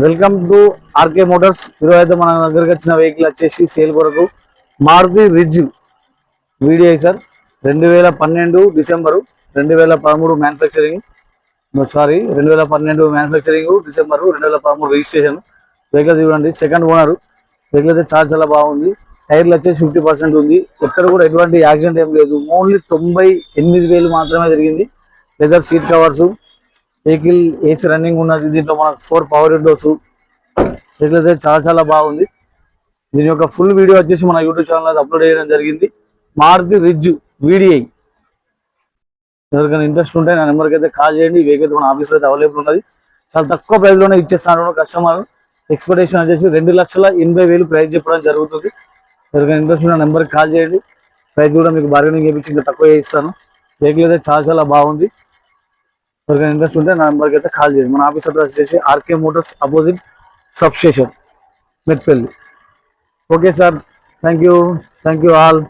Welcome to RK Motors. ఈరోజు అయితే మన దగ్గరకు వచ్చిన వెహికల్ వచ్చేసి సేల్ కొరకు Maruti Ritz VDI sir. 2012 December 2013 manufacturing. 2012 manufacturing, December 2013 registration. Vehicle చూడండి, సెకండ్ ఓనర్. వెహికల్ అయితే చాలా బాగుంది. టైర్లు వచ్చేసి 50% ఉంది. ఎక్కడ కూడా ఎటువంటి యాక్సిడెంట్ ఏం లేదు. ఓన్లీ 98,000 మాత్రమే జరిగింది. Leather seat covers, vehicle AC running ఉన్నది. దీంట్లో మనకు 4 పవర్ విండోస్. వెహికల్ అయితే చాలా బాగుంది. దీని యొక్క ఫుల్ వీడియో వచ్చేసి మన యూట్యూబ్ ఛానల్ అప్లోడ్ చేయడం జరిగింది. Maruti Ritz VDI. ఎవరికైనా ఇంట్రెస్ట్ ఉంటే నా నెంబర్కి అయితే కాల్ చేయండి. వెహికల్ మన ఆఫీస్లో అయితే అవైలబుల్ ఉన్నది. చాలా తక్కువ ప్రైస్లోనే ఇచ్చేస్తాను. కస్టమర్ ఎక్స్పెక్టేషన్ వచ్చేసి 2,80,000 ప్రైస్ చెప్పడం జరుగుతుంది. ఎవరికైనా ఇంట్రెస్ట్ ఉన్న నెంబర్కి కాల్ చేయండి. ప్రైస్ కూడా మీకు బార్గెనింగ్ చేయించి ఇంకా తక్కువ ఇస్తాను. వెహికల్ అయితే చాలా బాగుంది. ఎవరికైనా ఇంట్రెస్ట్ ఉంటే నా నెంబర్కి అయితే కాల్ చేయండి. మన ఆఫీస్ అడ్రస్ వచ్చేసి RK Motors opposite sub station, Metpally. Okay sir, thank you all.